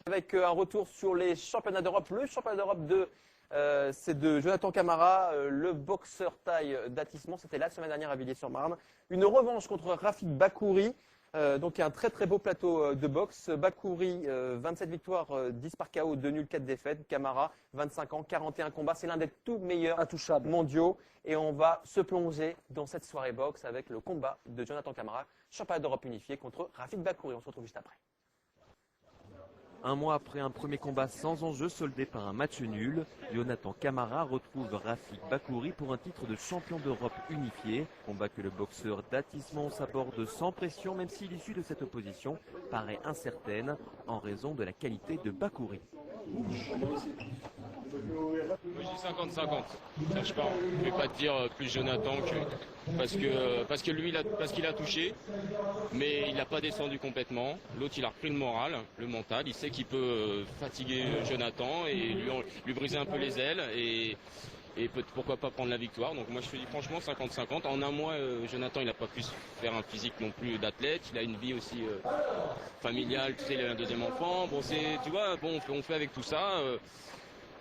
avec un retour sur les championnats d'Europe. Le championnat d'Europe c'est de Jonathan Camara, le boxeur thaï d'Athis-Mons. C'était la semaine dernière à Villiers-sur-Marne. Une revanche contre Rafik Bakouri. Donc un très très beau plateau de boxe. Bakouri, 27 victoires, 10 par KO, 2 nuls, 4 défaites. Camara, 25 ans, 41 combats. C'est l'un des tout meilleurs mondiaux. Et on va se plonger dans cette soirée boxe avec le combat de Jonathan Camara, championnat d'Europe unifié contre Rafik Bakouri. On se retrouve juste après. Un mois après un premier combat sans enjeu soldé par un match nul, Jonathan Camara retrouve Rafik Bakouri pour un titre de champion d'Europe unifié. Combat que le boxeur d'Athis-Mons aborde sans pression, même si l'issue de cette opposition paraît incertaine en raison de la qualité de Bakouri. Moi je dis 50-50, je pas. Je vais pas te dire plus Jonathan parce que lui parce qu'il a touché, mais il n'a pas descendu complètement. L'autre il a repris le moral, le mental, il sait qu'il peut fatiguer Jonathan et lui briser un peu les ailes et pourquoi pas prendre la victoire. Donc moi je te dis franchement 50-50. En un mois Jonathan il n'a pas pu faire un physique non plus d'athlète, il a une vie aussi familiale, tu sais, il a un deuxième enfant. Bon tu vois, bon on fait avec tout ça.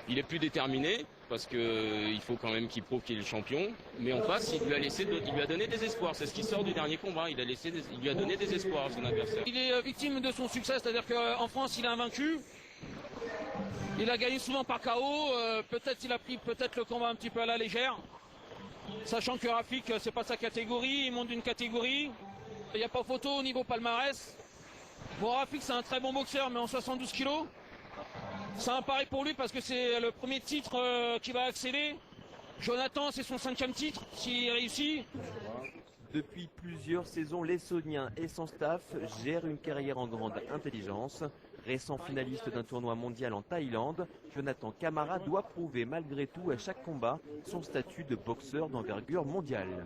Il est plus déterminé parce qu'il faut quand même qu'il prouve qu'il est le champion. Mais en face, il lui a donné des espoirs. C'est ce qui sort du dernier combat. Il lui a donné des espoirs à son adversaire. Il est victime de son succès, c'est-à-dire qu'en France, il est invaincu. Il a gagné souvent par KO. Peut-être il a pris le combat un petit peu à la légère. Sachant que Rafik, c'est pas sa catégorie. Il monte d'une catégorie. Il n'y a pas photo au niveau palmarès. Bon, Rafik, c'est un très bon boxeur, mais en 72 kilos. C'est un pari pour lui parce que c'est le premier titre qui va accéder. Jonathan, c'est son 5e titre, s'il réussit. Depuis plusieurs saisons, l'Essonien et son staff gèrent une carrière en grande intelligence. Récent finaliste d'un tournoi mondial en Thaïlande, Jonathan Camara doit prouver malgré tout à chaque combat son statut de boxeur d'envergure mondiale.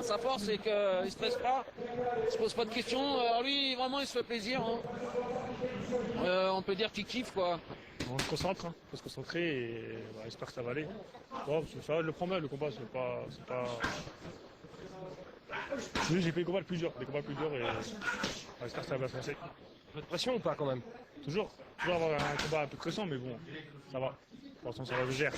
Sa force, c'est qu'il ne stresse pas, il ne se pose pas de questions. Alors lui, vraiment, il se fait plaisir. Hein. On peut dire qu'il kiffe, quoi. On se concentre, hein. Faut se concentrer et j'espère que ça va aller. Bon, ça va, le prend mal, le combat, c'est pas... J'ai fait des combats plus durs, et j'espère que ça va se passer. Pas de pression ou pas quand même? Toujours avoir un combat un peu pressant, mais bon, ça va. Pour l'instant, ça va, je gère.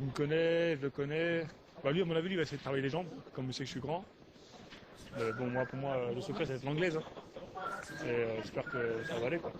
Il me connaît, je le connais. Bah lui, à mon avis, il va essayer de travailler les jambes, comme il sait que je suis grand. Bon, pour moi, le secret, ça va être l'anglaise. Hein. Et j'espère que ça va aller, quoi.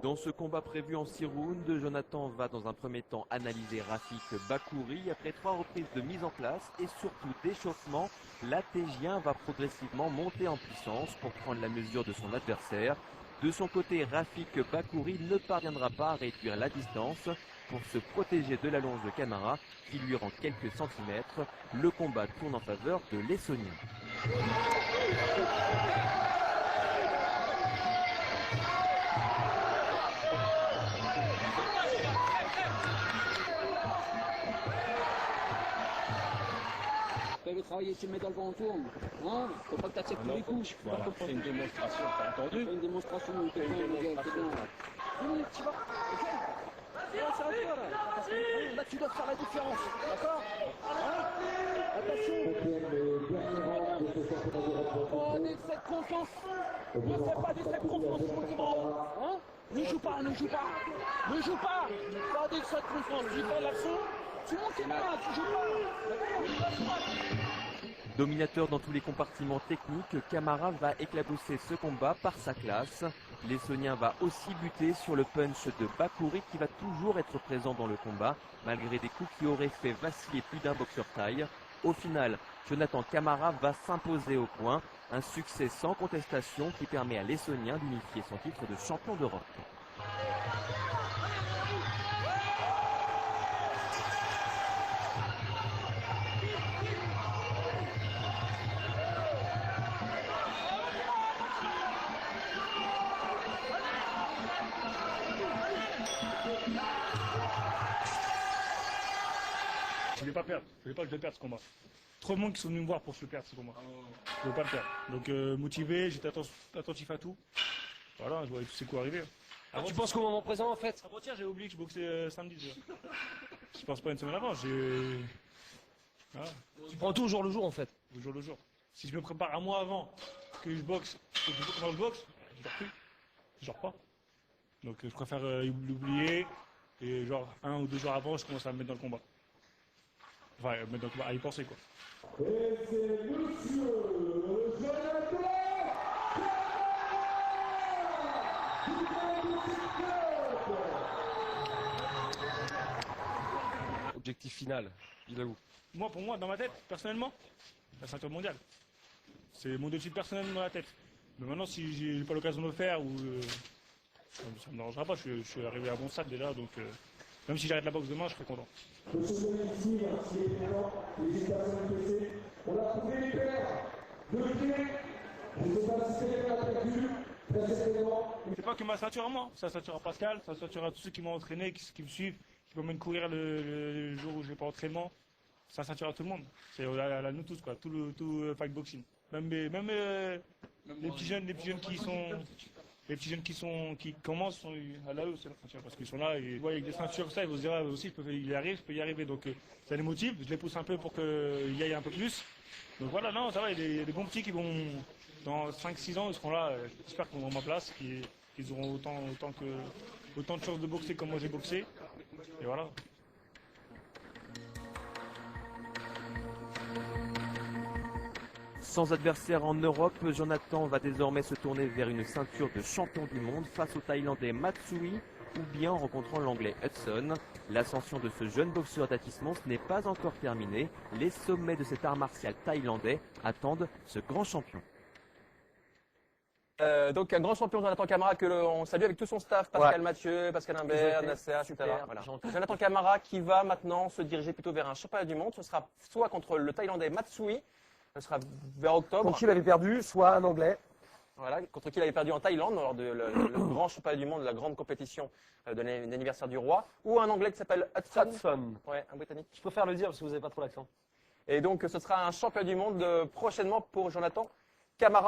Dans ce combat prévu en 6 rounds, Jonathan va dans un premier temps analyser Rafik Bakouri. Après 3 reprises de mise en place et surtout d'échauffement, l'Athésien va progressivement monter en puissance pour prendre la mesure de son adversaire. De son côté, Rafik Bakouri ne parviendra pas à réduire la distance pour se protéger de la longe de Camara qui lui rend quelques centimètres. Le combat tourne en faveur de l'Essonien. travailler, tu le mets dans le vent, on tourne. Hein, faut pas que t'acceptes tous les coups. Voilà, c'est une démonstration, t'as entendu? Une démonstration, t'es bien, Miguel, t'es bien. 2 minutes, tu vas, ok? Là, ça va toi, là. Parce que là, tu dois faire la différence, d'accord? Hein? Attention. Oh, d'excès de confiance. Ne fais pas d'excès de confiance sur le combat. Hein? Ne joue pas, ne joue pas. Ne joue pas. Pas d'excès de confiance. Tu fais l'action, tu montes tes mains, tu joues pas. D'accord? Dominateur dans tous les compartiments techniques, Camara va éclabousser ce combat par sa classe. L'Essonien va aussi buter sur le punch de Bakouri qui va toujours être présent dans le combat, malgré des coups qui auraient fait vaciller plus d'un boxeur thaï. Au final, Jonathan Camara va s'imposer au point, un succès sans contestation qui permet à l'Essonien d'unifier son titre de champion d'Europe. Je ne vais pas perdre. Je ne vais pas que je le perde ce combat. Trop de monde qui sont venus me voir pour que je le perde ce combat. Je ne veux pas le perdre. Donc motivé, j'étais attentif à tout. Voilà, je voyais tous ces coups arriver. Ah, tu penses qu'au moment présent, en fait? Avant-hier, j'ai oublié que je boxais samedi déjà. Je pense pas une semaine avant. Voilà, Tu prends tout au jour le jour, en fait. au jour le jour. Si je me prépare un mois avant que je boxe, quand je boxe, je dors plus. Je dors pas. Donc je préfère l'oublier. Et genre 1 ou 2 jours avant, je commence à me mettre dans le combat. Enfin, me mettre dans le combat, à y penser quoi. Objectif final, il est où? Moi, pour moi, dans ma tête, personnellement, la ceinture mondiale. C'est mon défi personnel dans la tête. Mais maintenant, si j'ai pas l'occasion de le faire, ou ça me dérangera pas. Je suis arrivé à bon stade déjà, donc même si j'arrête la boxe demain, je serai content. C'est pas que ma ceinture à moi, c'est la ceinture à Pascal, c'est la ceinture à tous ceux qui m'ont entraîné, qui me suivent, qui m'emmènent courir le jour où je n'ai pas entraînement. C'est la ceinture à tout le monde. C'est à nous tous, quoi, tout fight boxing. Même les petits jeunes qui commencent à la c'est la ceinture parce qu'ils sont là et ouais, avec des ceintures ça ils vont se dire aussi je peux y arriver donc ça les motive, je les pousse un peu pour qu'ils y aillent un peu plus. Donc voilà, non, ça va, il y a des bons petits qui vont dans 5-6 ans ils seront là, j'espère qu'ils auront ma place, qu'ils auront autant de chances de boxer comme moi j'ai boxé. Et voilà. Sans adversaire en Europe, Jonathan va désormais se tourner vers une ceinture de champion du monde face au Thaïlandais Matsui ou bien en rencontrant l'Anglais Hudson. L'ascension de ce jeune boxeur d'Athis-Mons n'est pas encore terminée. Les sommets de cet art martial thaïlandais attendent ce grand champion. Donc un grand champion Jonathan Camara que l'on salue avec tout son staff, Pascal Mathieu, Pascal Imbert, Nasser, etc. Voilà. Jonathan Camara qui va maintenant se diriger plutôt vers un championnat du monde. Ce sera soit contre le Thaïlandais Matsui, ce sera vers octobre. Contre qui il avait perdu, soit un Anglais. Voilà, contre qui il avait perdu en Thaïlande lors de le grand championnat du monde, la grande compétition de l'anniversaire du roi, ou un Anglais qui s'appelle Hudson. Ouais, un Britannique. Je préfère le dire parce que vous n'avez pas trop l'accent. Et donc ce sera un championnat du monde prochainement pour Jonathan Camara.